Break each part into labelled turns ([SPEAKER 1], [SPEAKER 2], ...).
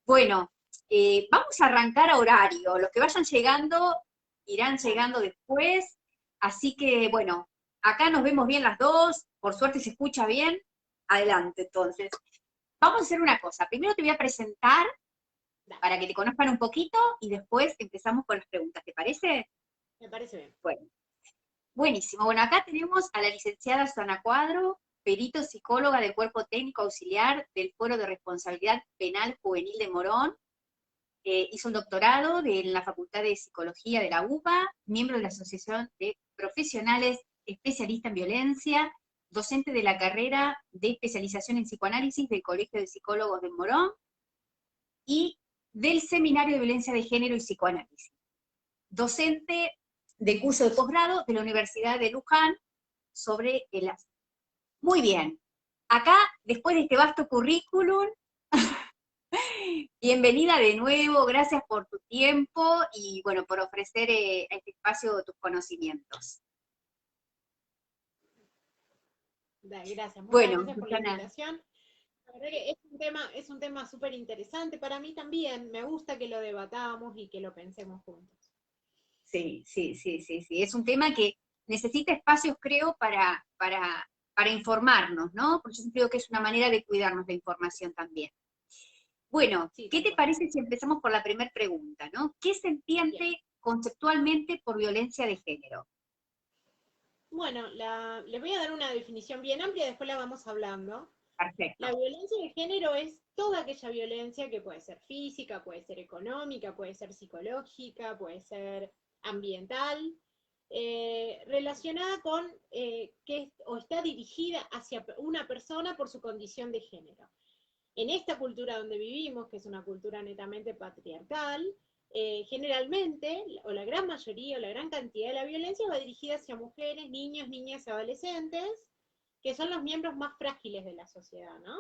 [SPEAKER 1] Bueno, vamos a arrancar a horario. Los que vayan llegando irán
[SPEAKER 2] Dale.
[SPEAKER 1] llegando después. Así que, bueno, acá nos vemos bien las dos. Por suerte se escucha bien. Adelante, entonces. Vamos a hacer una cosa. Primero te voy a presentar
[SPEAKER 2] Dale,
[SPEAKER 1] para que te conozcan un poquito y después empezamos con las preguntas. ¿Te parece?
[SPEAKER 2] me parece bien.
[SPEAKER 1] Bueno, buenísimo. Bueno, acá tenemos a la licenciada Susana Cuadro, perito psicóloga del Cuerpo Técnico Auxiliar del Foro de Responsabilidad Penal Juvenil de Morón. Hizo un doctorado en la Facultad de Psicología de la UBA, miembro de la Asociación de Profesionales Especialistas en Violencia, docente de la carrera de especialización en psicoanálisis del Colegio de Psicólogos de Morón y del Seminario de Violencia de Género y Psicoanálisis. Docente de curso de posgrado de la Universidad de Luján sobre el asma. Muy bien. Acá, después de este vasto currículum, bienvenida de nuevo, gracias por tu tiempo y bueno, por ofrecer a este espacio tus conocimientos.
[SPEAKER 2] Dale, gracias, muchas
[SPEAKER 1] Bueno,
[SPEAKER 2] gracias por la
[SPEAKER 1] Susana,
[SPEAKER 2] invitación. La verdad que es un tema súper interesante para mí también. Me gusta que lo debatamos y que lo pensemos juntos.
[SPEAKER 1] sí, sí, sí, sí, sí, es un tema que necesita espacios, creo, para informarnos, ¿no? Porque yo creo que es una manera de cuidarnos de información también. Bueno,
[SPEAKER 2] Sí,
[SPEAKER 1] ¿qué
[SPEAKER 2] tal
[SPEAKER 1] te
[SPEAKER 2] cual.
[SPEAKER 1] parece si empezamos por la primera pregunta, ¿no? ¿Qué se
[SPEAKER 2] Bien.
[SPEAKER 1] entiende conceptualmente por violencia de género?
[SPEAKER 2] Bueno, le voy a dar una definición bien amplia, después la vamos hablando. La
[SPEAKER 1] Perfecto.
[SPEAKER 2] violencia de género es toda aquella violencia que puede ser física, puede ser económica, puede ser psicológica, puede ser ambiental, relacionada con que o está dirigida hacia una persona por su condición de género. En esta cultura donde vivimos, que es una cultura netamente patriarcal, generalmente, o la gran mayoría, o la gran cantidad de la violencia va dirigida hacia mujeres, niños, niñas y adolescentes, que son los miembros más frágiles de la sociedad, ¿no?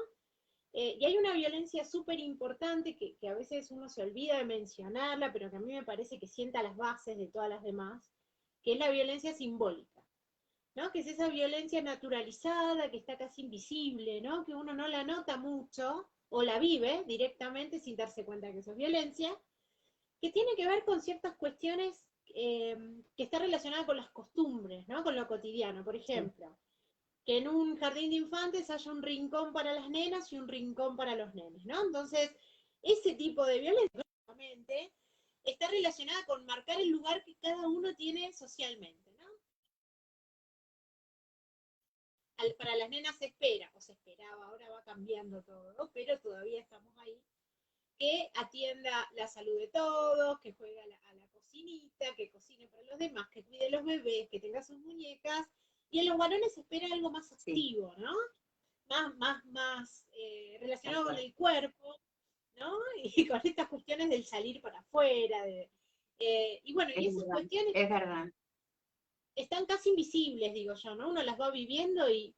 [SPEAKER 2] Y hay una violencia súper importante que a veces uno se olvida de mencionarla, pero que a mí me parece que sienta las bases de todas las demás, que es la violencia simbólica, ¿no? Que es esa violencia naturalizada, que está casi invisible, ¿no? Que uno no la nota mucho o la vive directamente sin darse cuenta que eso es violencia, que tiene que ver con ciertas cuestiones que están relacionadas con las costumbres, ¿no? Con lo cotidiano. Por
[SPEAKER 1] Sí.
[SPEAKER 2] ejemplo, que en un jardín de infantes haya un rincón para las nenas y un rincón para los nenes, ¿no? Entonces, ese tipo de violencia está relacionada con marcar el lugar que cada uno tiene socialmente, ¿no? Para las nenas se espera, o se esperaba, ahora va cambiando todo, pero todavía estamos ahí, que atienda la salud de todos, que juegue a la cocinita, que cocine para los demás, que cuide los bebés, que tenga sus muñecas, y en los varones se espera algo más
[SPEAKER 1] Sí,
[SPEAKER 2] activo, ¿no? Más
[SPEAKER 1] tal
[SPEAKER 2] relacionado con
[SPEAKER 1] cual.
[SPEAKER 2] el cuerpo, ¿no? Y con estas cuestiones del salir para afuera, y bueno,
[SPEAKER 1] Es
[SPEAKER 2] y esas
[SPEAKER 1] verdad,
[SPEAKER 2] cuestiones
[SPEAKER 1] es verdad.
[SPEAKER 2] están casi invisibles, digo yo, ¿no? Uno las va viviendo y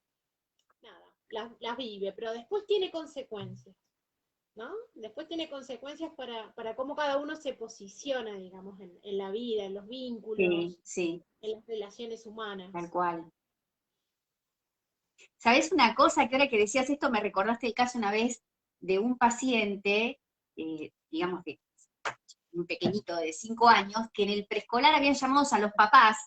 [SPEAKER 2] nada, las vive, pero después tiene consecuencias, ¿no? Después tiene consecuencias para cómo cada uno se posiciona, digamos, en la vida, en los
[SPEAKER 1] Sí,
[SPEAKER 2] vínculos,
[SPEAKER 1] sí,
[SPEAKER 2] en las relaciones
[SPEAKER 1] tal
[SPEAKER 2] humanas.
[SPEAKER 1] cual. ¿Sabes una cosa? Que ahora que decías esto me recordaste el caso una vez de un paciente, digamos, de un pequeñito de 5 años, que en el preescolar habían llamado a los papás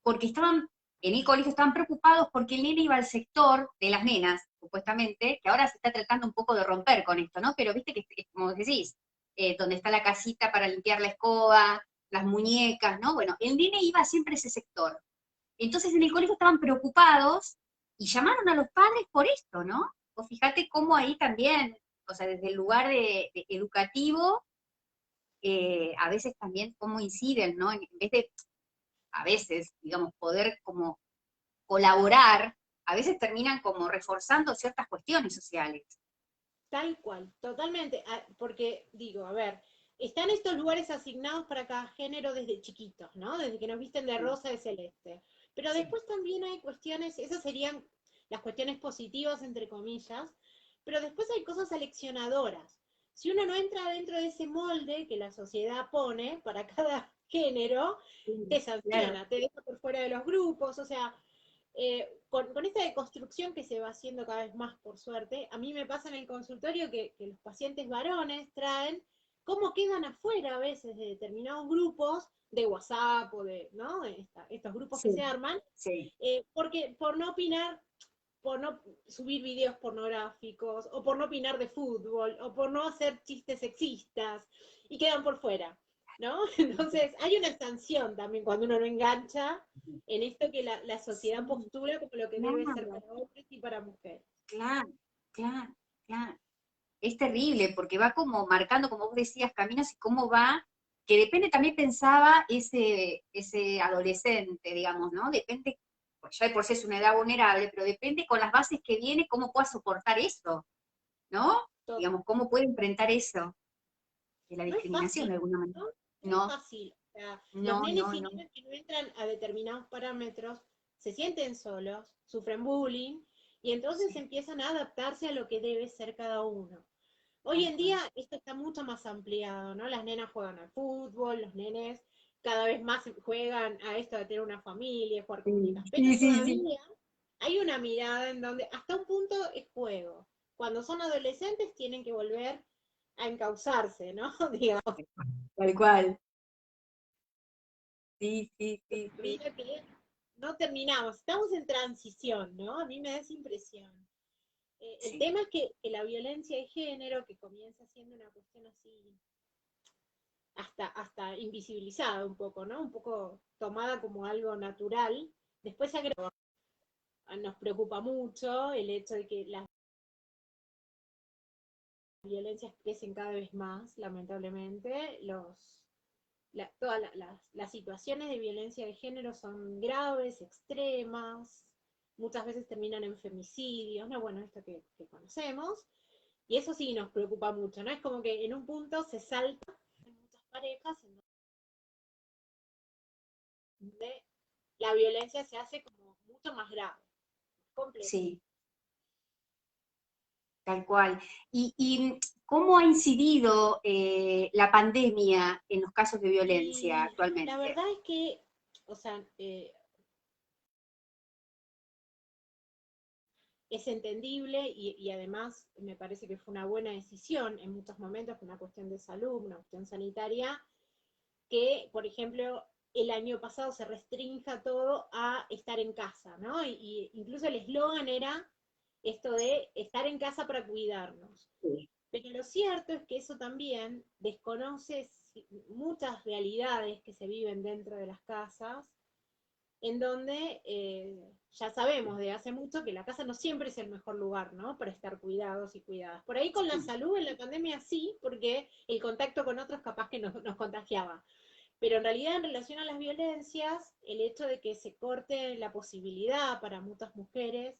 [SPEAKER 1] porque estaban, en el colegio estaban preocupados porque el nene iba al sector de las nenas, supuestamente, que ahora se está tratando un poco de romper con esto, ¿no? Pero viste que, como decís, donde está la casita para limpiar la escoba, las muñecas, ¿no? Bueno, el nene iba siempre a ese sector. Entonces en el colegio estaban preocupados y llamaron a los padres por esto, ¿no? O fíjate cómo ahí también, o sea, desde el lugar de educativo, a veces también cómo inciden, ¿no? En vez de, a veces, digamos, poder como colaborar, a veces terminan como reforzando ciertas cuestiones sociales.
[SPEAKER 2] Tal cual, totalmente, porque digo, a ver, están estos lugares asignados para cada género desde chiquitos, ¿no? Desde que nos visten de
[SPEAKER 1] Sí,
[SPEAKER 2] rosa, de celeste. Pero
[SPEAKER 1] sí,
[SPEAKER 2] después también hay cuestiones, esas serían las cuestiones positivas, entre comillas, pero después hay cosas aleccionadoras. Si uno no entra dentro de ese molde que la sociedad pone para cada género,
[SPEAKER 1] sí,
[SPEAKER 2] te
[SPEAKER 1] claro,
[SPEAKER 2] sanciona, te deja por fuera de los grupos, o sea, con esta deconstrucción que se va haciendo cada vez más, por suerte, a mí me pasa en el consultorio que los pacientes varones traen cómo quedan afuera a veces de determinados grupos de WhatsApp o de, ¿no? Estos grupos que
[SPEAKER 1] Sí,
[SPEAKER 2] se arman,
[SPEAKER 1] sí.
[SPEAKER 2] porque por no opinar, por no subir videos pornográficos, o por no opinar de fútbol, o por no hacer chistes sexistas, y quedan por fuera, ¿no? Entonces, hay una sanción también cuando uno no engancha en esto que la sociedad
[SPEAKER 1] Sí,
[SPEAKER 2] postula como lo que debe ser
[SPEAKER 1] claro,
[SPEAKER 2] para hombres y para mujeres.
[SPEAKER 1] claro, claro, claro. Es terrible porque va como marcando, como vos decías, caminos y cómo va, que depende también pensaba ese adolescente, digamos, ¿no? Depende, pues ya de por sí es una edad vulnerable, pero depende con las bases que viene, cómo pueda soportar eso, ¿no?
[SPEAKER 2] Todo.
[SPEAKER 1] Digamos, cómo puede enfrentar eso, de la
[SPEAKER 2] No es
[SPEAKER 1] discriminación
[SPEAKER 2] fácil,
[SPEAKER 1] de alguna manera.
[SPEAKER 2] ¿no? No es
[SPEAKER 1] No,
[SPEAKER 2] fácil. O sea, los
[SPEAKER 1] no,
[SPEAKER 2] nenes
[SPEAKER 1] no,
[SPEAKER 2] y
[SPEAKER 1] no.
[SPEAKER 2] niñas que no entran a determinados parámetros se sienten solos, sufren bullying, y entonces
[SPEAKER 1] Sí,
[SPEAKER 2] empiezan a adaptarse a lo que debe ser cada uno. Hoy
[SPEAKER 1] tal
[SPEAKER 2] en
[SPEAKER 1] cual.
[SPEAKER 2] día esto está mucho más ampliado, ¿no? Las nenas juegan al fútbol, los nenes cada vez más juegan a esto de tener una familia, jugar
[SPEAKER 1] Sí,
[SPEAKER 2] comunitas, pero
[SPEAKER 1] sí, sí, sí.
[SPEAKER 2] todavía hay una mirada en donde hasta un punto es juego. Cuando son adolescentes tienen que volver a encauzarse, ¿no? Digamos,
[SPEAKER 1] Tal cual. Sí, sí, sí,
[SPEAKER 2] una
[SPEAKER 1] sí.
[SPEAKER 2] vida que no terminamos, estamos en transición, ¿no? A mí me da esa impresión. El
[SPEAKER 1] Sí.
[SPEAKER 2] tema es que la violencia de género, que comienza siendo una cuestión así hasta invisibilizada un poco, ¿no? Un poco tomada como algo natural. Después se agregó, nos preocupa mucho el hecho de que las violencias crecen cada vez más, lamentablemente. Todas las situaciones de violencia de género son graves, extremas, muchas veces terminan en femicidios, ¿no? Bueno, esto que conocemos. Y eso sí nos preocupa mucho, ¿no? Es como que en un punto se salta en muchas parejas en donde la violencia se hace como mucho más grave, complejo.
[SPEAKER 1] Sí, tal cual. ¿Y cómo ha incidido la pandemia en los casos de violencia
[SPEAKER 2] Y la
[SPEAKER 1] actualmente?
[SPEAKER 2] verdad es que, o sea, es entendible y además me parece que fue una buena decisión en muchos momentos, una cuestión de salud, una cuestión sanitaria, que, por ejemplo, el año pasado se restrinja todo a estar en casa, ¿no? Y incluso el eslogan era esto de estar en casa para cuidarnos.
[SPEAKER 1] Sí,
[SPEAKER 2] Pero lo cierto es que eso también desconoce muchas realidades que se viven dentro de las casas, en donde ya sabemos de hace mucho que la casa no siempre es el mejor lugar, ¿no? Para estar cuidados y cuidadas. Por ahí con la
[SPEAKER 1] sí,
[SPEAKER 2] salud en la pandemia sí, porque el contacto con otros capaz que nos contagiaba. Pero en realidad en relación a las violencias, el hecho de que se corte la posibilidad para muchas mujeres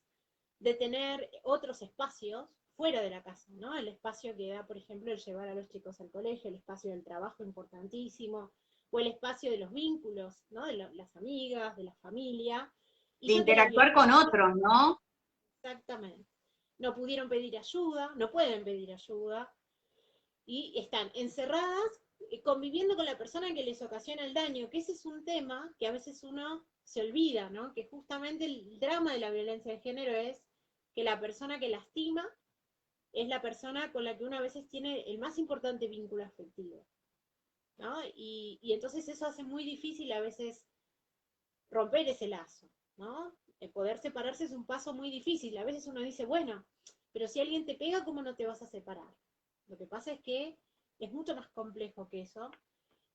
[SPEAKER 2] de tener otros espacios fuera de la casa, ¿no? El espacio que da, por ejemplo, el llevar a los chicos al colegio, el espacio del trabajo importantísimo, o el espacio de los vínculos, ¿no? De las amigas, de la familia.
[SPEAKER 1] de
[SPEAKER 2] Hizo que la
[SPEAKER 1] interactuar con
[SPEAKER 2] violencia,
[SPEAKER 1] otros, ¿no?
[SPEAKER 2] exactamente, no pudieron pedir ayuda, no pueden pedir ayuda, y están encerradas conviviendo con la persona que les ocasiona el daño, que ese es un tema que a veces uno se olvida, ¿no? Que justamente el drama de la violencia de género es que la persona que lastima es la persona con la que uno a veces tiene el más importante vínculo afectivo, ¿no? Y entonces eso hace muy difícil a veces romper ese lazo, ¿no? El poder separarse es un paso muy difícil. A veces uno dice, bueno, pero si alguien te pega, ¿cómo no te vas a separar? Lo que pasa es que es mucho más complejo que eso.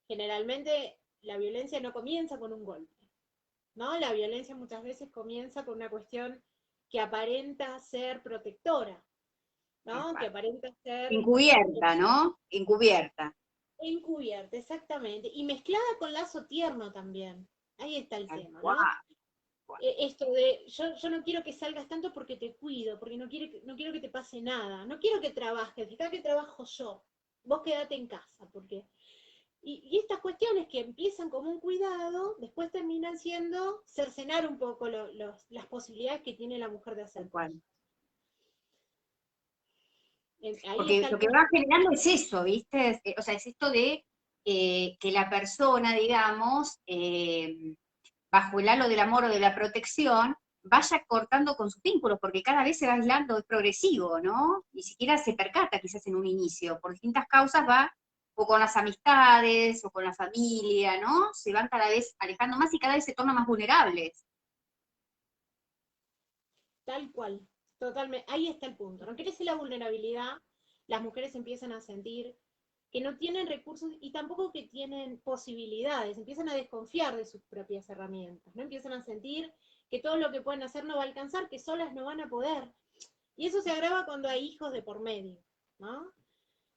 [SPEAKER 2] Generalmente la violencia no comienza con un golpe, ¿no? La violencia muchas veces comienza con una cuestión que aparenta ser protectora, ¿no? Que aparenta ser
[SPEAKER 1] Encubierta, ¿no? Encubierta.
[SPEAKER 2] encubierta, exactamente, y mezclada con lazo tierno también. Ahí está el
[SPEAKER 1] Tal
[SPEAKER 2] tema,
[SPEAKER 1] cual,
[SPEAKER 2] ¿no?
[SPEAKER 1] cual.
[SPEAKER 2] Esto de yo no quiero que salgas tanto porque te cuido, porque no quiero que te pase nada, no quiero que trabajes, fíjate que trabajo yo, vos quédate en casa, porque... Y estas cuestiones que empiezan como un cuidado, después terminan siendo cercenar un poco las posibilidades que tiene la mujer de hacer
[SPEAKER 1] Tal
[SPEAKER 2] cosas.
[SPEAKER 1] cual.
[SPEAKER 2] Ahí
[SPEAKER 1] Porque
[SPEAKER 2] está el
[SPEAKER 1] lo que
[SPEAKER 2] punto.
[SPEAKER 1] va generando es eso, ¿viste? O sea, es esto de que la persona, digamos, bajo el halo del amor o de la protección, vaya cortando con sus vínculos, porque cada vez se va aislando, es progresivo, ¿no? Ni siquiera se percata quizás en un inicio, por distintas causas va, o con las amistades, o con la familia, ¿no? Se van cada vez alejando más y cada vez se tornan más vulnerables.
[SPEAKER 2] Tal cual, totalmente. Ahí está el punto. No crece la vulnerabilidad, las mujeres empiezan a sentir que no tienen recursos y tampoco que tienen posibilidades, empiezan a desconfiar de sus propias herramientas, ¿no? Empiezan a sentir que todo lo que pueden hacer no va a alcanzar, que solas no van a poder. Y eso se agrava cuando hay hijos de por medio, ¿no?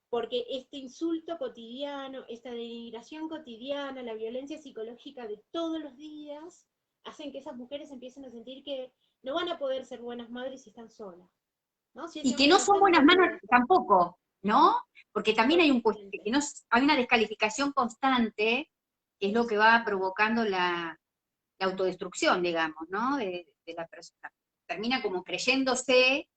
[SPEAKER 2] Porque este insulto cotidiano, esta denigración cotidiana, la violencia psicológica de todos los días, hacen que esas mujeres empiecen a sentir que no van a poder ser buenas madres si están solas, ¿no? Si ese
[SPEAKER 1] Y que
[SPEAKER 2] hombre
[SPEAKER 1] no
[SPEAKER 2] no
[SPEAKER 1] son
[SPEAKER 2] está, no
[SPEAKER 1] buenas
[SPEAKER 2] lo
[SPEAKER 1] manos
[SPEAKER 2] puede hacer.
[SPEAKER 1] tampoco, ¿no? Porque también hay
[SPEAKER 2] Totalmente.
[SPEAKER 1] que no, hay una descalificación constante, que es lo que va provocando la autodestrucción, digamos, ¿no? De la persona. Termina como creyéndose,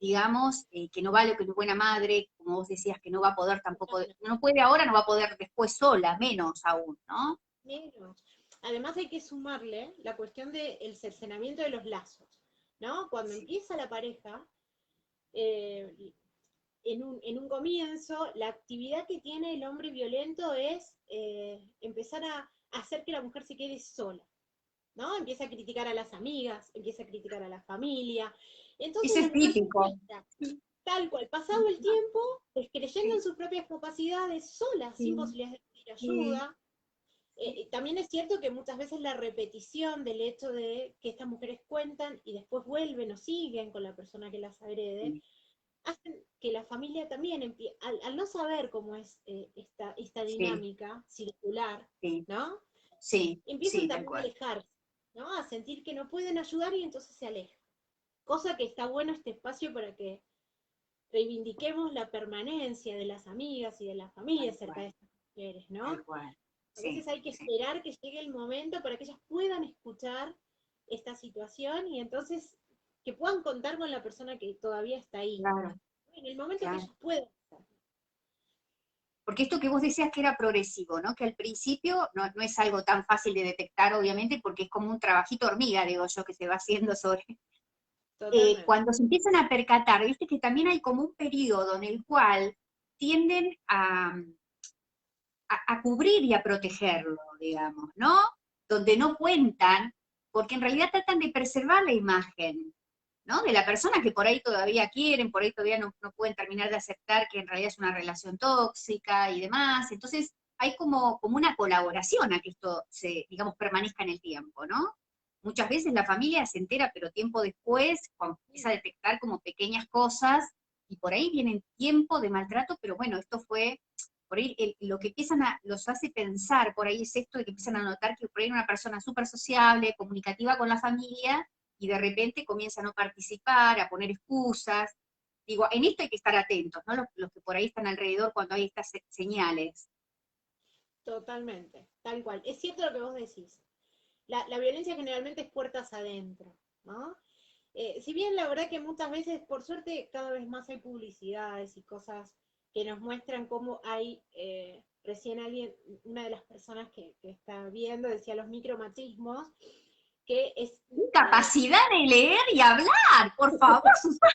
[SPEAKER 1] digamos, que no vale, que no es buena madre, como vos decías, que no va a poder tampoco, no puede ahora, no va a poder después sola, menos aún, ¿no?
[SPEAKER 2] Menos. Además hay que sumarle la cuestión del cercenamiento de los lazos, ¿no? Cuando
[SPEAKER 1] Sí,
[SPEAKER 2] empieza la pareja, eh, en un comienzo, la actividad que tiene el hombre violento es empezar a hacer que la mujer se quede sola, ¿no? Empieza a criticar a las amigas, empieza a criticar a la familia. Entonces
[SPEAKER 1] eso
[SPEAKER 2] la
[SPEAKER 1] es
[SPEAKER 2] mujer se
[SPEAKER 1] típico.
[SPEAKER 2] encuentra, tal cual, pasado el tiempo, descreyendo en
[SPEAKER 1] Sí,
[SPEAKER 2] sus propias capacidades, sola, sin
[SPEAKER 1] sí,
[SPEAKER 2] posibilidades de pedir
[SPEAKER 1] sí,
[SPEAKER 2] ayuda. También es cierto que muchas veces la repetición del hecho de que estas mujeres cuentan y después vuelven o siguen con la persona que las agrede,
[SPEAKER 1] sí,
[SPEAKER 2] hacen que la familia también, al no saber cómo es esta
[SPEAKER 1] sí,
[SPEAKER 2] dinámica circular,
[SPEAKER 1] sí,
[SPEAKER 2] ¿no?
[SPEAKER 1] sí,
[SPEAKER 2] Empiezan
[SPEAKER 1] sí, tal
[SPEAKER 2] también a
[SPEAKER 1] cual.
[SPEAKER 2] alejarse, ¿no? A sentir que no pueden ayudar y entonces se alejan. Cosa que está bueno este espacio para que reivindiquemos la permanencia de las amigas y de las
[SPEAKER 1] Tal
[SPEAKER 2] familias cerca
[SPEAKER 1] cual,
[SPEAKER 2] de estas mujeres, ¿no?
[SPEAKER 1] tal cual.
[SPEAKER 2] A veces
[SPEAKER 1] Sí,
[SPEAKER 2] hay que
[SPEAKER 1] sí,
[SPEAKER 2] esperar que llegue el momento para que ellas puedan escuchar esta situación y entonces que puedan contar con la persona que todavía está ahí.
[SPEAKER 1] claro,
[SPEAKER 2] En el momento que
[SPEAKER 1] claro.
[SPEAKER 2] ellas puedan hacerlo.
[SPEAKER 1] Porque esto que vos decías que era progresivo, ¿no? Que al principio no es algo tan fácil de detectar, obviamente, porque es como un trabajito hormiga, digo yo, que se va haciendo sobre.
[SPEAKER 2] Totalmente.
[SPEAKER 1] Cuando se empiezan a percatar, viste que también hay como un periodo en el cual tienden a cubrir y a protegerlo, digamos, ¿no? Donde no cuentan, porque en realidad tratan de preservar la imagen, ¿no? De la persona que por ahí todavía quieren, por ahí todavía no pueden terminar de aceptar que en realidad es una relación tóxica y demás. Entonces, hay como una colaboración a que esto se, digamos, permanezca en el tiempo, ¿no? Muchas veces la familia se entera, pero tiempo después, cuando empieza a detectar como pequeñas cosas, y por ahí vienen tiempo de maltrato, pero bueno, esto fue, por ahí lo que los hace pensar por ahí es esto de que empiezan a notar que por ahí era una persona súper sociable, comunicativa con la familia, y de repente comienza a no participar, a poner excusas. Digo, en esto hay que estar atentos, ¿no? Los que por ahí están alrededor cuando hay estas señales.
[SPEAKER 2] Totalmente, tal cual. Es cierto lo que vos decís. La violencia generalmente es puertas adentro, ¿no? Si bien la verdad que muchas veces, por suerte, cada vez más hay publicidades y cosas que nos muestran cómo hay, recién alguien, una de las personas que está viendo decía los micromachismos, que es,
[SPEAKER 1] Capacidad de leer y hablar, por favor, Susana,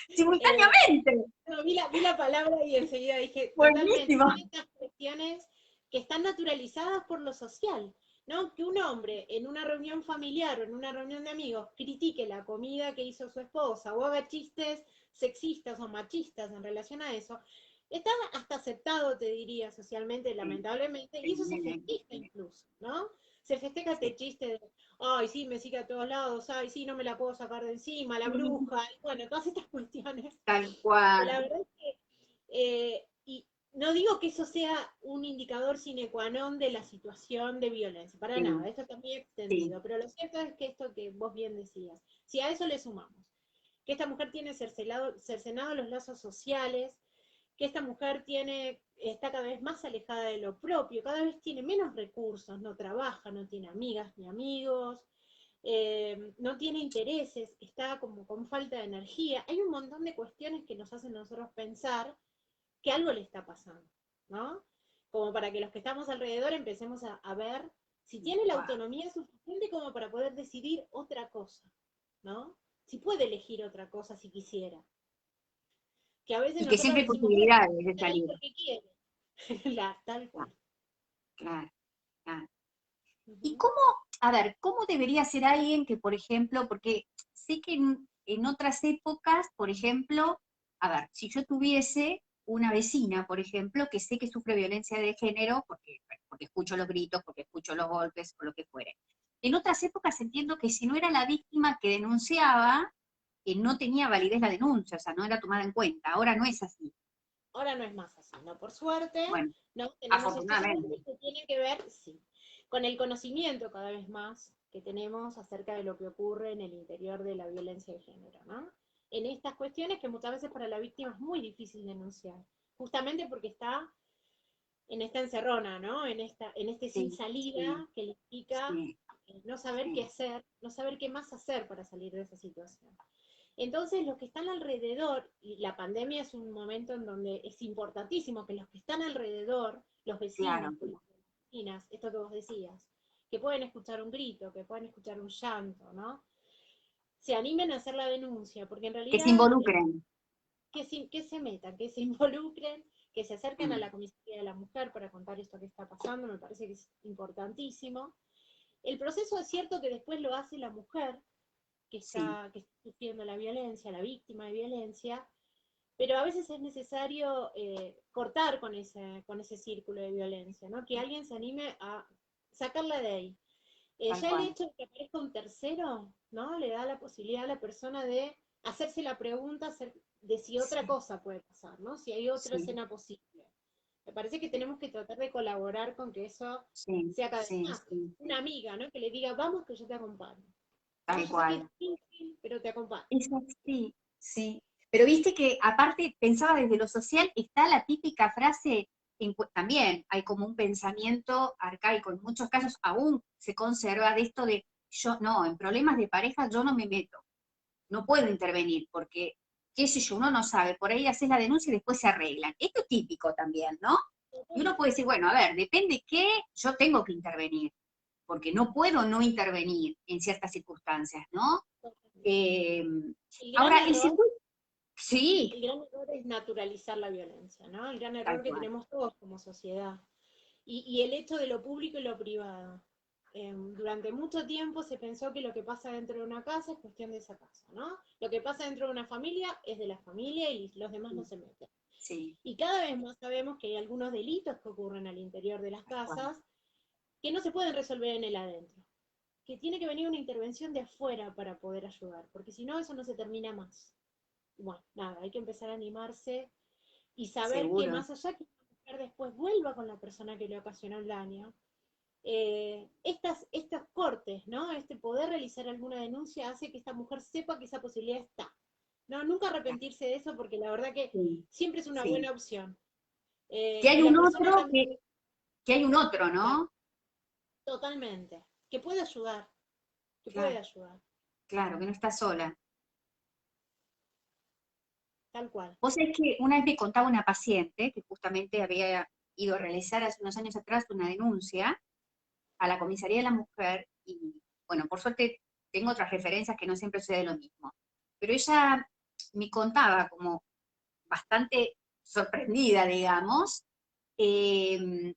[SPEAKER 2] eh,
[SPEAKER 1] simultáneamente.
[SPEAKER 2] no, vi la palabra y enseguida dije, totalmente,
[SPEAKER 1] Buenísimo.
[SPEAKER 2] son estas cuestiones que están naturalizadas por lo social, ¿no? Que un hombre en una reunión familiar o en una reunión de amigos critique la comida que hizo su esposa o haga chistes sexistas o machistas en relación a eso, está hasta aceptado, te diría, socialmente,
[SPEAKER 1] Sí,
[SPEAKER 2] lamentablemente, y
[SPEAKER 1] sí,
[SPEAKER 2] eso se
[SPEAKER 1] muy bien,
[SPEAKER 2] festeja
[SPEAKER 1] muy bien.
[SPEAKER 2] incluso, ¿no? Se festeja
[SPEAKER 1] Sí.
[SPEAKER 2] este chiste de, ay, sí, me sigue a todos lados, ay, sí, no me la puedo sacar de encima, la
[SPEAKER 1] Sí,
[SPEAKER 2] bruja, y bueno, todas estas cuestiones
[SPEAKER 1] tal
[SPEAKER 2] que
[SPEAKER 1] cual.
[SPEAKER 2] la verdad es que, y no digo que eso sea un indicador sine qua non de la situación de violencia, para nada,
[SPEAKER 1] Sí,
[SPEAKER 2] esto está muy
[SPEAKER 1] sí,
[SPEAKER 2] extendido, pero lo cierto es que esto que vos bien decías, si a eso le sumamos que esta mujer tiene cercenado los lazos sociales, que esta mujer está cada vez más alejada de lo propio, cada vez tiene menos recursos, no trabaja, no tiene amigas ni amigos, no tiene intereses, está como con falta de energía. Hay un montón de cuestiones que nos hacen nosotros pensar que algo le está pasando, ¿no? Como para que los que estamos alrededor empecemos a ver Si tiene la
[SPEAKER 1] Wow.
[SPEAKER 2] autonomía suficiente como para poder decidir otra cosa, ¿no? Si puede elegir otra cosa si quisiera. Que a veces
[SPEAKER 1] Y que
[SPEAKER 2] nosotros
[SPEAKER 1] siempre hay
[SPEAKER 2] decimos, bueno,
[SPEAKER 1] posibilidades de
[SPEAKER 2] está ahí
[SPEAKER 1] salir.
[SPEAKER 2] porque quiere. Tal cual.
[SPEAKER 1] Claro, claro. ¿Y
[SPEAKER 2] Ujú.
[SPEAKER 1] cómo, a ver, cómo debería ser alguien que, por ejemplo, porque sé que en otras épocas, por ejemplo, a ver, si yo tuviese una vecina, por ejemplo, que sé que sufre violencia de género, porque escucho los gritos, porque escucho los golpes, o lo que fuere. En otras épocas entiendo que si no era la víctima que denunciaba, no tenía validez la denuncia, o sea, no era tomada en cuenta. Ahora no es así.
[SPEAKER 2] Ahora no es más así, ¿no? Por suerte,
[SPEAKER 1] Bueno,
[SPEAKER 2] ¿no? Tenemos estos
[SPEAKER 1] afortunadamente.
[SPEAKER 2] avances que tienen que ver, sí, con el conocimiento cada vez más que tenemos acerca de lo que ocurre en el interior de la violencia de género, ¿no? En estas cuestiones que muchas veces para la víctima es muy difícil denunciar, justamente porque está en esta encerrona, ¿no? En este sin
[SPEAKER 1] Sí, sí,
[SPEAKER 2] salida que le implica
[SPEAKER 1] sí,
[SPEAKER 2] no saber qué
[SPEAKER 1] sí,
[SPEAKER 2] hacer, no saber qué más hacer para salir de esa situación. Entonces, los que están alrededor, y la pandemia es un momento en donde es importantísimo que los que están alrededor, los vecinos,
[SPEAKER 1] claro.
[SPEAKER 2] por ejemplo, vecinas, esto que vos decías, que pueden escuchar un grito, que pueden escuchar un llanto, ¿no? Se animen a hacer la denuncia, porque en
[SPEAKER 1] Que se
[SPEAKER 2] realidad
[SPEAKER 1] involucren.
[SPEAKER 2] que se metan, que se involucren, que se acerquen a
[SPEAKER 1] Mm,
[SPEAKER 2] la Comisaría de la Mujer para contar esto que está pasando, me parece que es importantísimo. El proceso es cierto que después lo hace la mujer
[SPEAKER 1] sí,
[SPEAKER 2] que está sufriendo la violencia, la víctima de violencia, pero a veces es necesario cortar con ese círculo de violencia, ¿no? Que alguien se anime a sacarla de ahí.
[SPEAKER 1] tal
[SPEAKER 2] Ya el
[SPEAKER 1] cual.
[SPEAKER 2] hecho de que aparezca un tercero, ¿no? Le da la posibilidad a la persona de hacerse la pregunta de si otra
[SPEAKER 1] Sí,
[SPEAKER 2] cosa puede pasar, ¿no? Si hay otra
[SPEAKER 1] sí,
[SPEAKER 2] escena posible. Me parece que
[SPEAKER 1] sí,
[SPEAKER 2] tenemos que tratar de colaborar con que eso
[SPEAKER 1] sí,
[SPEAKER 2] sea cada vez
[SPEAKER 1] sí,
[SPEAKER 2] más.
[SPEAKER 1] sí,
[SPEAKER 2] Una amiga, ¿no? Que le diga, vamos que yo te acompaño. ¿No?
[SPEAKER 1] tal
[SPEAKER 2] Yo sé que es
[SPEAKER 1] cual.
[SPEAKER 2] difícil, pero te acompaño.
[SPEAKER 1] Es así, sí. Pero viste que aparte pensaba desde lo social, está la típica frase, también hay como un pensamiento arcaico, en muchos casos aún se conserva de esto de, yo no, en problemas de pareja yo no me meto, no puedo intervenir, porque, qué sé yo, uno no sabe, por ahí haces la denuncia y después se arreglan. Esto es típico también, ¿no? Y uno puede decir, bueno, a ver, depende qué, yo tengo que intervenir, porque no puedo no intervenir en ciertas circunstancias, ¿no? Eh,
[SPEAKER 2] El gran
[SPEAKER 1] ahora, el
[SPEAKER 2] error,
[SPEAKER 1] circuito, sí,
[SPEAKER 2] el gran error es naturalizar la violencia, ¿no? El gran
[SPEAKER 1] tal
[SPEAKER 2] error que
[SPEAKER 1] cual,
[SPEAKER 2] tenemos todos como sociedad. Y el hecho de lo público y lo privado. Durante mucho tiempo se pensó que lo que pasa dentro de una casa es cuestión de esa casa, ¿no? Lo que pasa dentro de una familia es de la familia y los demás no
[SPEAKER 1] sí,
[SPEAKER 2] se meten.
[SPEAKER 1] sí,
[SPEAKER 2] Y cada vez más sabemos que hay algunos delitos que ocurren al interior de las
[SPEAKER 1] tal cual.
[SPEAKER 2] casas que no se pueden resolver en el adentro, que tiene que venir una intervención de afuera para poder ayudar, porque si no eso no se termina más. Bueno, nada, hay que empezar a animarse y saber que
[SPEAKER 1] Seguro.
[SPEAKER 2] más allá que la mujer después vuelva con la persona que le ocasionó el daño, estos cortes, ¿no? Este poder realizar alguna denuncia hace que esta mujer sepa que esa posibilidad está. No, nunca arrepentirse de eso porque la verdad que
[SPEAKER 1] Sí,
[SPEAKER 2] siempre es una
[SPEAKER 1] sí.
[SPEAKER 2] buena opción.
[SPEAKER 1] Que hay
[SPEAKER 2] Y
[SPEAKER 1] un
[SPEAKER 2] la persona
[SPEAKER 1] otro,
[SPEAKER 2] también,
[SPEAKER 1] que hay un otro,
[SPEAKER 2] claro,
[SPEAKER 1] ¿no?
[SPEAKER 2] totalmente, que puede ayudar, que puede
[SPEAKER 1] Claro,
[SPEAKER 2] ayudar,
[SPEAKER 1] claro, que no está sola.
[SPEAKER 2] tal cual.
[SPEAKER 1] Vos sabés que una vez me contaba una paciente que justamente había ido a realizar hace unos años atrás una denuncia a la comisaría de la mujer y, bueno, por suerte tengo otras referencias que no siempre sucede lo mismo. Pero ella me contaba como bastante sorprendida, digamos, eh,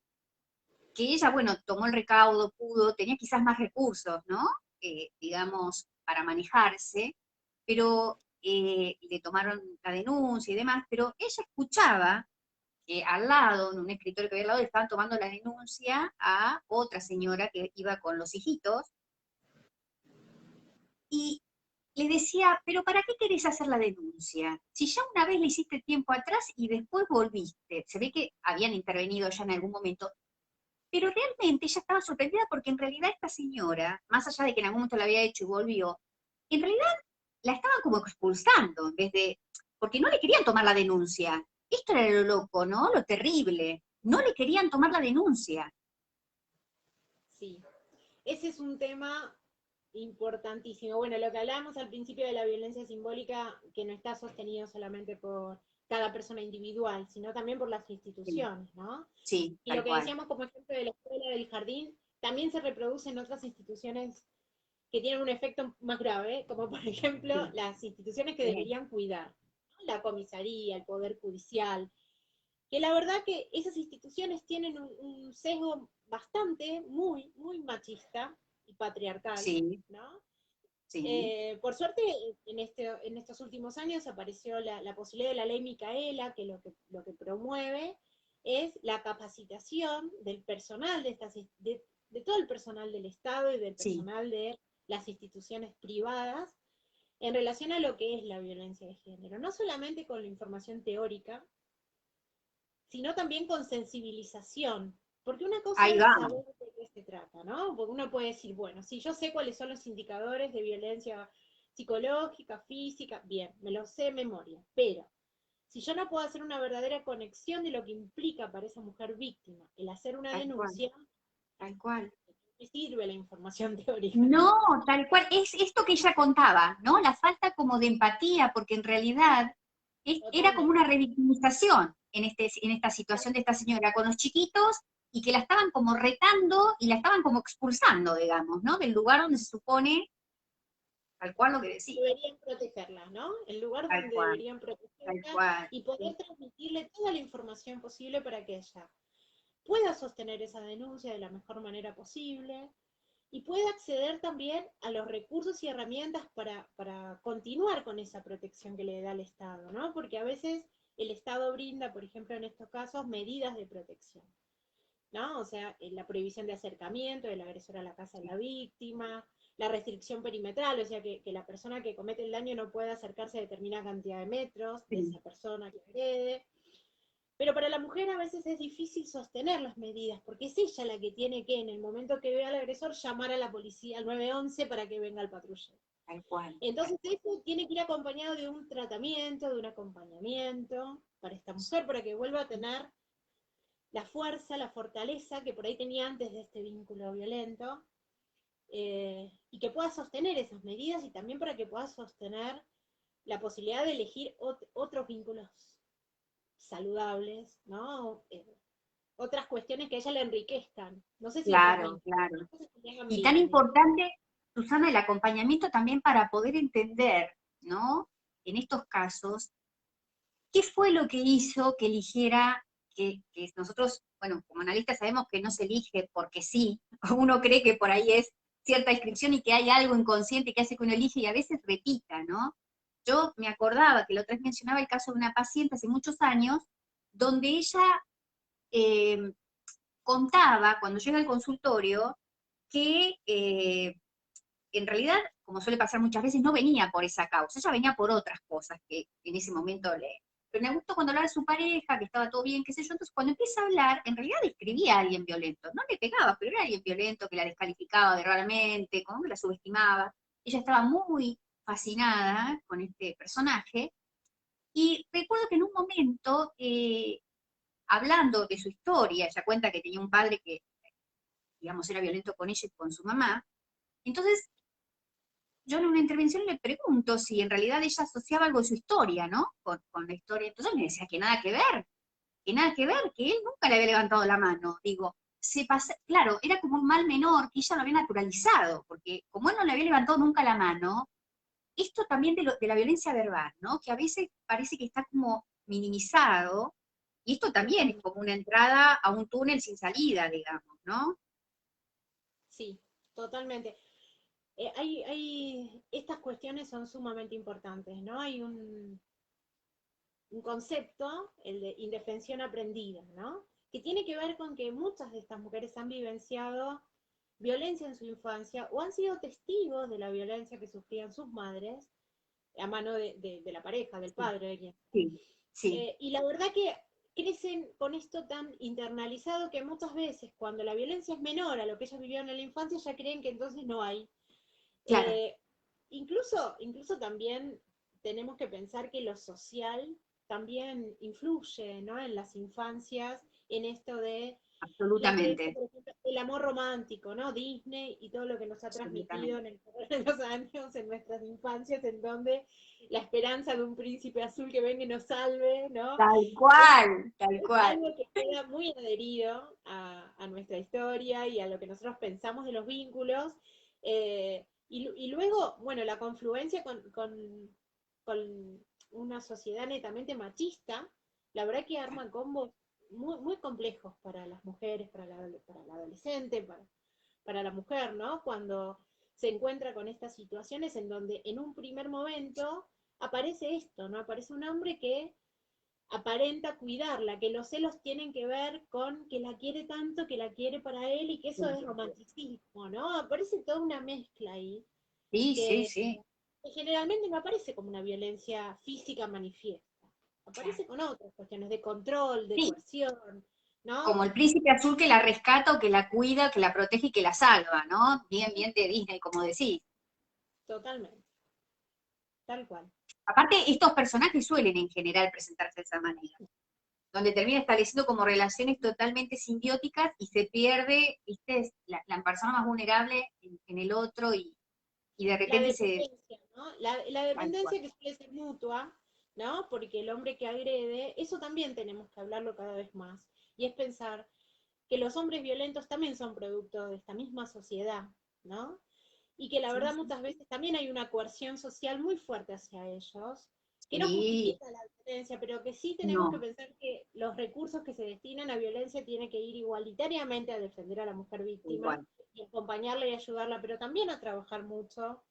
[SPEAKER 1] que ella, bueno, tomó el recaudo, pudo, tenía quizás más recursos, ¿no? Digamos, para manejarse, pero le tomaron la denuncia y demás, pero ella escuchaba que al lado, en un escritorio que había al lado, le estaban tomando la denuncia a otra señora que iba con los hijitos, y le decía, pero ¿para qué querés hacer la denuncia? Si ya una vez le hiciste tiempo atrás y después volviste, se ve que habían intervenido ya en algún momento, pero realmente ella estaba sorprendida porque en realidad esta señora, más allá de que en algún momento la había hecho y volvió, en realidad la estaban como expulsando en vez de, porque no le querían tomar la denuncia. Esto era lo loco, ¿no? Lo terrible. No le querían tomar la denuncia.
[SPEAKER 2] Sí, ese es un tema importantísimo. Bueno, lo que hablábamos al principio de la violencia simbólica, que no está sostenido solamente por cada persona individual, sino también por las
[SPEAKER 1] Sí,
[SPEAKER 2] instituciones, ¿no?
[SPEAKER 1] sí,
[SPEAKER 2] Y lo
[SPEAKER 1] tal
[SPEAKER 2] que
[SPEAKER 1] cual.
[SPEAKER 2] decíamos como ejemplo de la escuela del jardín, también se reproduce en otras instituciones que tienen un efecto más grave, como por ejemplo
[SPEAKER 1] Sí,
[SPEAKER 2] las instituciones que
[SPEAKER 1] sí,
[SPEAKER 2] deberían cuidar, ¿no? La comisaría, el Poder Judicial, que la verdad que esas instituciones tienen un sesgo bastante, muy machista y patriarcal,
[SPEAKER 1] sí,
[SPEAKER 2] ¿no?
[SPEAKER 1] sí,
[SPEAKER 2] Por suerte, en estos últimos años apareció la posibilidad de la ley Micaela, que lo que promueve es la capacitación del personal de todo el personal del Estado y del
[SPEAKER 1] sí.
[SPEAKER 2] personal de las instituciones privadas en relación a lo que es la violencia de género. No solamente con la información teórica, sino también con sensibilización. Porque una cosa
[SPEAKER 1] Ahí
[SPEAKER 2] es
[SPEAKER 1] va,
[SPEAKER 2] saber de qué se trata, ¿no? Porque uno puede decir, bueno, si yo sé cuáles son los indicadores de violencia psicológica, física, bien, me los sé de memoria, pero si yo no puedo hacer una verdadera conexión de lo que implica para esa mujer víctima el hacer una
[SPEAKER 1] tal cual,
[SPEAKER 2] denuncia,
[SPEAKER 1] tal cual.
[SPEAKER 2] me sirve la información teórica,
[SPEAKER 1] No,
[SPEAKER 2] ¿no?
[SPEAKER 1] tal cual, es esto que ella contaba, ¿no? La falta como de empatía, porque en realidad era como
[SPEAKER 2] Totalmente.
[SPEAKER 1] una revictimización en esta situación de esta señora con los chiquitos y que la estaban como retando y la estaban como expulsando, digamos, ¿no? Del lugar donde se supone, tal cual lo que decía,
[SPEAKER 2] Deberían protegerla, ¿no? El lugar
[SPEAKER 1] tal
[SPEAKER 2] donde
[SPEAKER 1] cual,
[SPEAKER 2] deberían
[SPEAKER 1] tal
[SPEAKER 2] protegerla
[SPEAKER 1] cual,
[SPEAKER 2] y poder
[SPEAKER 1] sí,
[SPEAKER 2] transmitirle toda la información posible para que ella pueda sostener esa denuncia de la mejor manera posible y pueda acceder también a los recursos y herramientas para continuar con esa protección que le da el Estado, ¿no? Porque a veces el Estado brinda, por ejemplo, en estos casos, medidas de protección, ¿no? O sea, la prohibición de acercamiento del agresor a la casa de
[SPEAKER 1] sí,
[SPEAKER 2] la víctima, la restricción perimetral, o sea, que la persona que comete el daño no pueda acercarse a determinada cantidad de metros de
[SPEAKER 1] sí,
[SPEAKER 2] esa persona que agrede. Pero para la mujer a veces es difícil sostener las medidas, porque es ella la que tiene que, en el momento que vea al agresor, llamar a la policía, al 911, para que venga el patrullero.
[SPEAKER 1] tal cual, tal
[SPEAKER 2] Entonces
[SPEAKER 1] cual.
[SPEAKER 2] eso tiene que ir acompañado de un tratamiento, de un acompañamiento para esta mujer, para que vuelva a tener la fuerza, la fortaleza que por ahí tenía antes de este vínculo violento, y que pueda sostener esas medidas y también para que pueda sostener la posibilidad de elegir otros vínculos saludables, ¿no? Otras cuestiones que a ella le enriquezcan. No sé si es lo
[SPEAKER 1] Claro,
[SPEAKER 2] mismo,
[SPEAKER 1] claro.
[SPEAKER 2] cosas que le hagan
[SPEAKER 1] Y tan
[SPEAKER 2] bien, digamos.
[SPEAKER 1] importante, Susana, el acompañamiento también para poder entender, ¿no? En estos casos, ¿qué fue lo que hizo que eligiera, que nosotros, bueno, como analistas sabemos que no se elige porque sí, uno cree que por ahí es cierta inscripción y que hay algo inconsciente que hace que uno elige y a veces repita, ¿no? Yo me acordaba que la otra vez mencionaba el caso de una paciente hace muchos años, donde ella eh, contaba, cuando llega al consultorio, que en realidad, como suele pasar muchas veces, no venía por esa causa, ella venía por otras cosas que en ese momento le... Pero me gustó cuando hablaba de su pareja, que estaba todo bien, qué sé yo, entonces cuando empieza a hablar, en realidad describía a alguien violento, no le pegaba, pero era alguien violento que la descalificaba verbalmente, como que la subestimaba. Ella estaba muy fascinada con este personaje, y recuerdo que en un momento, hablando de su historia, ella cuenta que tenía un padre que, digamos, era violento con ella y con su mamá, entonces yo en una intervención le pregunto si en realidad ella asociaba algo de su historia, ¿no? Con la historia. Entonces me decía que nada que ver, que él nunca le había levantado la mano. Digo, se pasa, claro, era como un mal menor que ella lo había naturalizado, porque como él no le había levantado nunca la mano, esto también de la violencia verbal, ¿no? Que a veces parece que está como minimizado, y esto también es
[SPEAKER 2] Totalmente.
[SPEAKER 1] como una entrada a un túnel sin salida, digamos, ¿no?
[SPEAKER 2] Sí, totalmente. Estas cuestiones son sumamente importantes, ¿no? Hay un concepto, el de indefensión aprendida, ¿no? Que tiene que ver con que muchas de estas mujeres han vivenciado violencia en su infancia o han sido testigos de la violencia que sufrían sus madres a mano de la pareja, del
[SPEAKER 1] Sí,
[SPEAKER 2] padre, de quien.
[SPEAKER 1] sí, sí,
[SPEAKER 2] Y la verdad que crecen con esto tan internalizado que muchas veces cuando la violencia es menor a lo que ellos vivieron en la infancia ya creen que entonces no hay.
[SPEAKER 1] claro,
[SPEAKER 2] Eh, incluso también tenemos que pensar que lo social también influye, ¿no? En las infancias, en esto de lo que es,
[SPEAKER 1] absolutamente,
[SPEAKER 2] por ejemplo, el amor romántico, ¿no? Disney y todo lo que nos ha transmitido
[SPEAKER 1] absolutamente.
[SPEAKER 2] en el correr de los años, en nuestras infancias, en donde la esperanza de un príncipe azul que venga y nos salve, ¿no?
[SPEAKER 1] Tal
[SPEAKER 2] Es,
[SPEAKER 1] cual, tal
[SPEAKER 2] es
[SPEAKER 1] cual.
[SPEAKER 2] algo que queda muy adherido a nuestra historia y a lo que nosotros pensamos de los vínculos. Y luego, bueno, la confluencia con una sociedad netamente machista, la verdad que arma combos muy complejos para las mujeres, para la adolescente, para la mujer, ¿no? Cuando se encuentra con estas situaciones en donde en un primer momento aparece esto, ¿no? Aparece un hombre que aparenta cuidarla, que los celos tienen que ver con que la quiere tanto, que la quiere para él y que eso es romanticismo, ¿no? Aparece toda una mezcla ahí
[SPEAKER 1] Sí, sí,
[SPEAKER 2] que,
[SPEAKER 1] sí.
[SPEAKER 2] que generalmente no aparece como una violencia física manifiesta,
[SPEAKER 1] Claro.
[SPEAKER 2] aparece con otras cuestiones de control, de
[SPEAKER 1] Sí,
[SPEAKER 2] coerción, ¿no?
[SPEAKER 1] como el príncipe azul que la rescata o que la cuida, que la protege y que la salva, ¿no? Bien, bien de Disney, como decís.
[SPEAKER 2] Totalmente, tal cual.
[SPEAKER 1] Aparte, estos personajes suelen en general presentarse de esa manera, donde termina estableciendo como relaciones totalmente simbióticas y se pierde, ¿viste? La persona más vulnerable en el otro y de
[SPEAKER 2] La
[SPEAKER 1] repente se...
[SPEAKER 2] dependencia, ¿no? La
[SPEAKER 1] Tal cual.
[SPEAKER 2] dependencia que suele ser mutua, ¿no? Porque el hombre que agrede, eso también tenemos que hablarlo cada vez más. Y es pensar que los hombres violentos también son producto de esta misma sociedad, ¿no? Y que la
[SPEAKER 1] Sí,
[SPEAKER 2] verdad
[SPEAKER 1] sí,
[SPEAKER 2] muchas veces también hay una coerción social muy fuerte hacia ellos, que no
[SPEAKER 1] sí,
[SPEAKER 2] justifica la violencia, pero que sí tenemos que
[SPEAKER 1] no,
[SPEAKER 2] pensar que los recursos que se destinan a violencia tienen que ir igualitariamente a defender a la mujer víctima
[SPEAKER 1] igual.
[SPEAKER 2] y acompañarla y ayudarla, pero también a trabajar mucho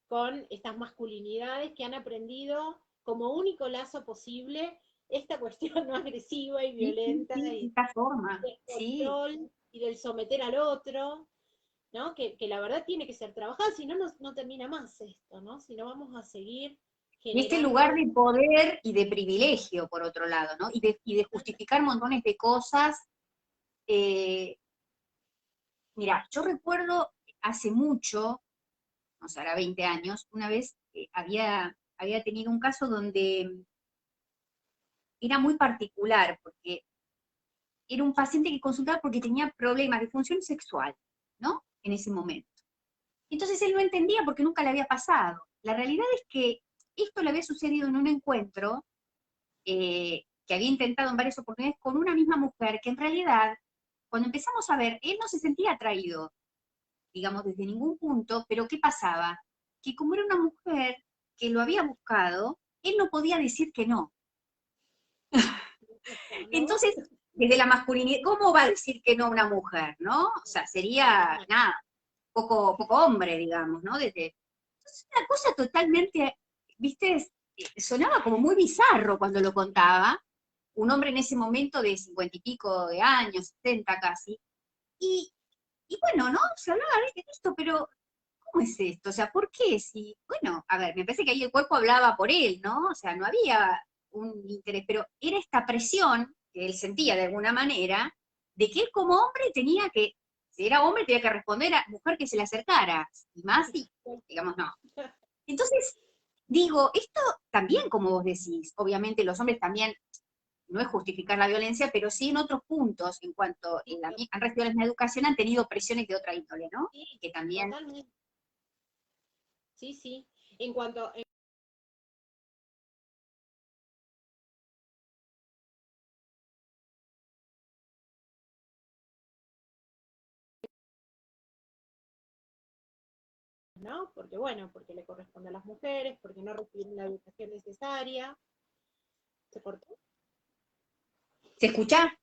[SPEAKER 2] con estas masculinidades que han aprendido como único lazo posible esta cuestión no agresiva y
[SPEAKER 1] Sí, sí,
[SPEAKER 2] violenta
[SPEAKER 1] sí, de
[SPEAKER 2] y
[SPEAKER 1] esta forma,
[SPEAKER 2] del
[SPEAKER 1] sí.
[SPEAKER 2] control y del someter al otro, ¿no? Que la verdad tiene que ser trabajada, si no, no termina más esto, ¿no? Si no vamos a seguir
[SPEAKER 1] Y este lugar
[SPEAKER 2] generando...
[SPEAKER 1] de poder y de privilegio, por otro lado, ¿no? Y de justificar montones de cosas. eh, Mira, yo recuerdo hace mucho, o sea, ahora 20 años, una vez había tenido un caso donde era muy particular, porque era un paciente que consultaba porque tenía problemas de función sexual, ¿no? En ese momento. Entonces él no entendía porque nunca le había pasado. La realidad es que esto le había sucedido en un encuentro que había intentado en varias oportunidades con una misma mujer, que en realidad, cuando empezamos a ver, él no se sentía atraído, digamos, desde ningún punto, pero ¿qué pasaba? Que como era una mujer que lo había buscado, él no podía decir que no.
[SPEAKER 2] ¿no?
[SPEAKER 1] Entonces, desde la masculinidad, ¿cómo va a decir que no a una mujer, no? O sea, sería, nada, poco hombre, digamos, ¿no? Entonces, una cosa totalmente, viste, sonaba como muy bizarro cuando lo contaba, un hombre en ese momento de 50 y pico de años, 70 casi, y, y bueno, ¿no? Se hablaba de esto, pero ¿cómo es esto? O sea, ¿por qué? Si, bueno, a ver, me parece que ahí el cuerpo hablaba por él, ¿no? O sea, no había un interés, pero era esta presión que él sentía de alguna manera, de que él como hombre tenía que, si era hombre, tenía que responder a mujer que se le acercara, y más si, digamos, no. Entonces, digo, esto también, como vos decís, obviamente los hombres también, no es justificar la violencia, pero sí en otros puntos, en cuanto han recibido la misma educación, han tenido presiones de otra índole, ¿no?
[SPEAKER 2] Sí,
[SPEAKER 1] Que también
[SPEAKER 2] totalmente. Sí, sí. En cuanto, ¿no? Porque bueno, porque le corresponde a las mujeres, porque no reciben la educación necesaria. ¿Se cortó?
[SPEAKER 1] ¿se escucha?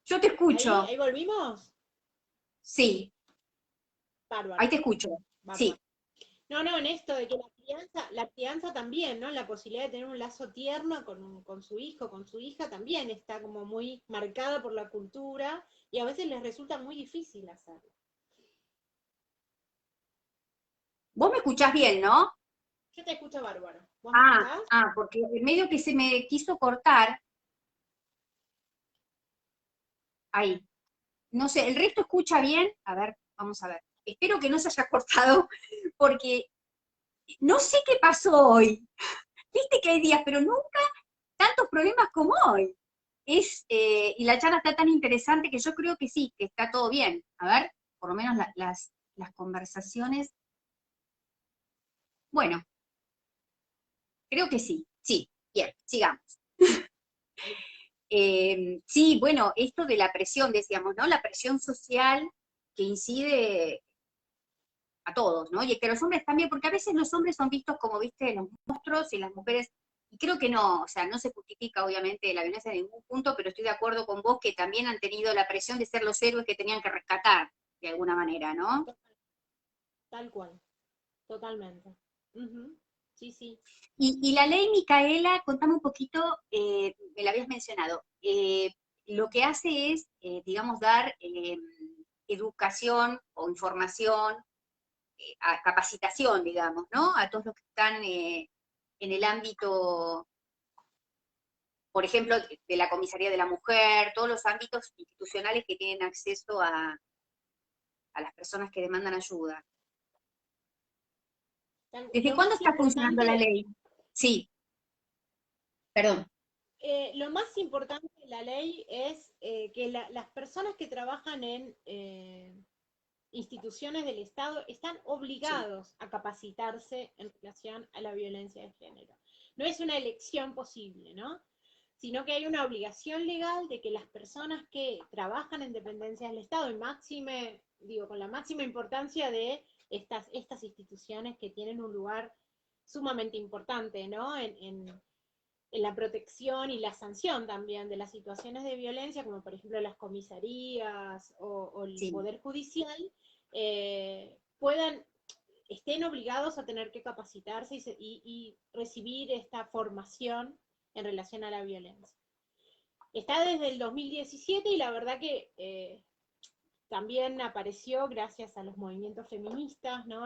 [SPEAKER 1] Yo te
[SPEAKER 2] ¿Ahí?
[SPEAKER 1] escucho.
[SPEAKER 2] ¿Ahí volvimos?
[SPEAKER 1] Sí, ahí
[SPEAKER 2] Bárbaro,
[SPEAKER 1] te escucho.
[SPEAKER 2] bárbaro.
[SPEAKER 1] Sí,
[SPEAKER 2] No, no, en esto de que la crianza también, ¿no? La posibilidad de tener un lazo tierno con su hijo, con su hija, también está como muy marcada por la cultura y a veces les resulta muy difícil hacerlo.
[SPEAKER 1] vos me escuchás bien, ¿no?
[SPEAKER 2] Yo te escucho bárbaro. ¿Vos me
[SPEAKER 1] Ah,
[SPEAKER 2] escuchás?
[SPEAKER 1] porque en medio que se me quiso cortar, ahí. No sé, ¿el resto escucha bien? A ver, vamos a ver. Espero que no se haya cortado, porque no sé qué pasó hoy. Viste que hay días, pero nunca tanto tantos problemas como hoy. Y la charla está tan interesante que yo creo que sí, que está todo bien. A ver, por lo menos las conversaciones. Bueno, creo que sí. Sí, bien, sigamos. Sí, bueno, esto de la presión, decíamos, ¿no? La presión social que incide a todos, ¿no? Y que los hombres también, porque a veces los hombres son vistos como, viste, los monstruos y las mujeres, y creo que no, o sea, no se justifica obviamente la violencia en ningún punto, pero estoy de acuerdo con vos que también han tenido la presión de ser los héroes que tenían que rescatar, de alguna manera, ¿no?
[SPEAKER 2] Tal cual, totalmente. Ujú. Sí, sí.
[SPEAKER 1] Y la ley Micaela, contame un poquito, me la habías mencionado, lo que hace es, digamos, dar educación o información, capacitación, digamos, ¿no? A todos los que están en el ámbito, por ejemplo, de la Comisaría de la Mujer, todos los ámbitos institucionales que tienen acceso a las personas que demandan ayuda. ¿Desde
[SPEAKER 2] Lo
[SPEAKER 1] cuándo
[SPEAKER 2] más
[SPEAKER 1] está funcionando la
[SPEAKER 2] importante,
[SPEAKER 1] ley? Sí, perdón.
[SPEAKER 2] lo más importante de la ley es que las personas que trabajan en instituciones del Estado están
[SPEAKER 1] Sí,
[SPEAKER 2] obligados a capacitarse en relación a la violencia de género. No es una elección posible, ¿no? Sino que hay una obligación legal de que las personas que trabajan en dependencias del Estado, y máxime, digo, con la máxima importancia de estas instituciones que tienen un lugar sumamente importante, ¿no? En la protección y la sanción también de las situaciones de violencia, como por ejemplo las comisarías o el
[SPEAKER 1] sí.
[SPEAKER 2] Poder Judicial, puedan, estén obligados a tener que capacitarse y recibir esta formación en relación a la violencia. Está desde el 2017 y la verdad que también apareció gracias a los movimientos feministas, ¿no?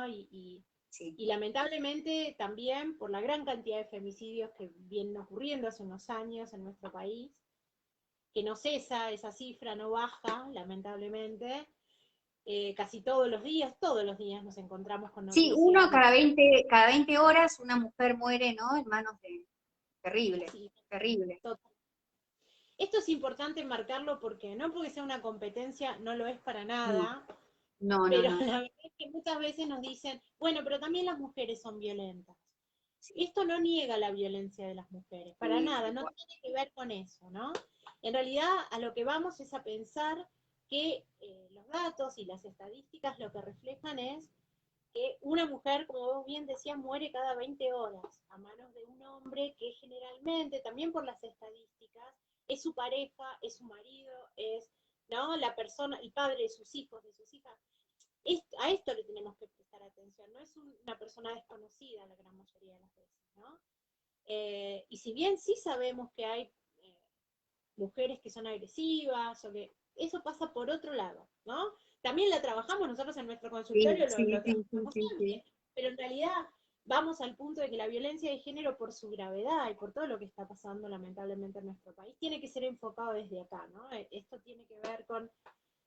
[SPEAKER 1] Sí.
[SPEAKER 2] Y lamentablemente también por la gran cantidad de femicidios que vienen ocurriendo hace unos años en nuestro país, que no cesa, esa cifra no baja, lamentablemente. Casi todos los días nos encontramos con
[SPEAKER 1] Sí,
[SPEAKER 2] noticias
[SPEAKER 1] uno
[SPEAKER 2] de...
[SPEAKER 1] cada 20 horas una mujer muere, ¿no? En manos de... Terrible,
[SPEAKER 2] Sí,
[SPEAKER 1] terrible.
[SPEAKER 2] total. Esto es importante marcarlo porque no porque sea una competencia, no lo es para
[SPEAKER 1] No,
[SPEAKER 2] nada,
[SPEAKER 1] no, no,
[SPEAKER 2] pero
[SPEAKER 1] no.
[SPEAKER 2] la verdad es que muchas veces nos dicen, bueno, pero también las mujeres son violentas.
[SPEAKER 1] Sí,
[SPEAKER 2] Esto no niega la violencia de las mujeres, para
[SPEAKER 1] sí,
[SPEAKER 2] nada,
[SPEAKER 1] tal
[SPEAKER 2] no
[SPEAKER 1] cual.
[SPEAKER 2] tiene que ver con eso, ¿no? En realidad a lo que vamos es a pensar que los datos y las estadísticas lo que reflejan es que una mujer, como vos bien decías, muere cada 20 horas a manos de un hombre que generalmente, también por las estadísticas, es su pareja, es su marido, es, ¿no? La persona, el padre de sus hijos, de sus hijas. A esto le tenemos que prestar atención, no es una persona desconocida la gran mayoría de las veces, ¿no? Y si bien sí sabemos que hay mujeres que son agresivas, o que eso pasa por otro lado, ¿no? También la trabajamos nosotros en nuestro
[SPEAKER 1] Sí,
[SPEAKER 2] consultorio,
[SPEAKER 1] sí,
[SPEAKER 2] lo
[SPEAKER 1] sí, sí,
[SPEAKER 2] trabajamos
[SPEAKER 1] sí, sí.
[SPEAKER 2] siempre, pero en realidad vamos al punto de que la violencia de género, por su gravedad y por todo lo que está pasando lamentablemente en nuestro país, tiene que ser enfocado desde acá, ¿no? Esto tiene que ver con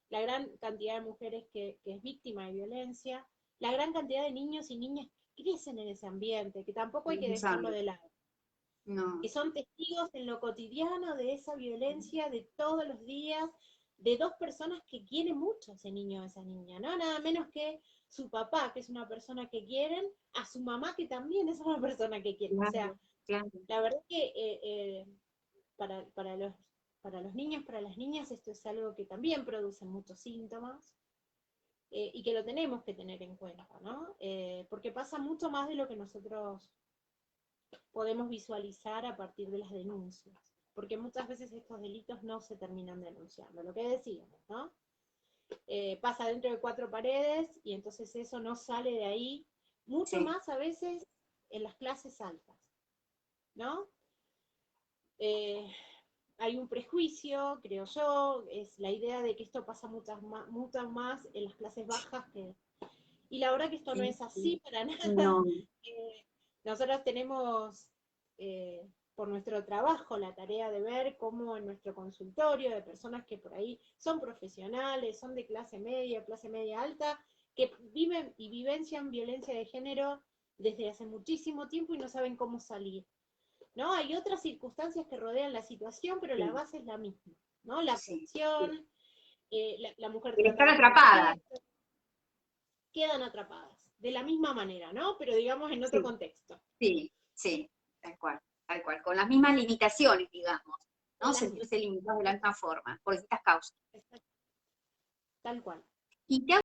[SPEAKER 2] la gran cantidad de mujeres que es víctima de violencia, la gran cantidad de niños y niñas que crecen en ese ambiente, que tampoco hay que
[SPEAKER 1] No
[SPEAKER 2] dejarlo
[SPEAKER 1] sabe.
[SPEAKER 2] de lado,
[SPEAKER 1] No,
[SPEAKER 2] que son testigos en lo cotidiano de esa violencia de todos los días, de dos personas que quieren mucho a ese niño o a esa niña, ¿no? Nada menos que su papá, que es una persona que quieren, a su mamá, que también es una persona que quieren. O sea,
[SPEAKER 1] claro, claro.
[SPEAKER 2] la verdad que para, para los niños, para las niñas, esto es algo que también produce muchos síntomas. Y que lo tenemos que tener en cuenta, ¿no? Porque pasa mucho más de lo que nosotros podemos visualizar a partir de las denuncias, porque muchas veces estos delitos no se terminan denunciando, lo que decíamos, ¿no? Pasa dentro de cuatro paredes y entonces eso no sale de ahí, mucho
[SPEAKER 1] Sí,
[SPEAKER 2] más a veces en las clases altas, ¿no? Eh, Hay un prejuicio, creo yo, es la idea de que esto pasa muchas más en las clases bajas que... Y la verdad que esto no
[SPEAKER 1] sí,
[SPEAKER 2] es así
[SPEAKER 1] sí.
[SPEAKER 2] para nada.
[SPEAKER 1] No,
[SPEAKER 2] Eh, Nosotros tenemos por nuestro trabajo la tarea de ver cómo en nuestro consultorio de personas que por ahí son profesionales, son de clase media alta, que viven y vivencian violencia de género desde hace muchísimo tiempo y no saben cómo salir. ¿no? Hay otras circunstancias que rodean la situación, pero la base es la misma, ¿no? La presión, la mujer
[SPEAKER 1] El
[SPEAKER 2] trata
[SPEAKER 1] estar
[SPEAKER 2] de
[SPEAKER 1] atrapada.
[SPEAKER 2] proteger, quedan atrapadas, de la misma manera, ¿no? Pero digamos en otro contexto.
[SPEAKER 1] Sí, sí, tal cual, con las mismas limitaciones, digamos, ¿no? Sentirse
[SPEAKER 2] Mismas.
[SPEAKER 1] limitados de la misma forma, por distintas causas.
[SPEAKER 2] Tal cual.
[SPEAKER 1] Y te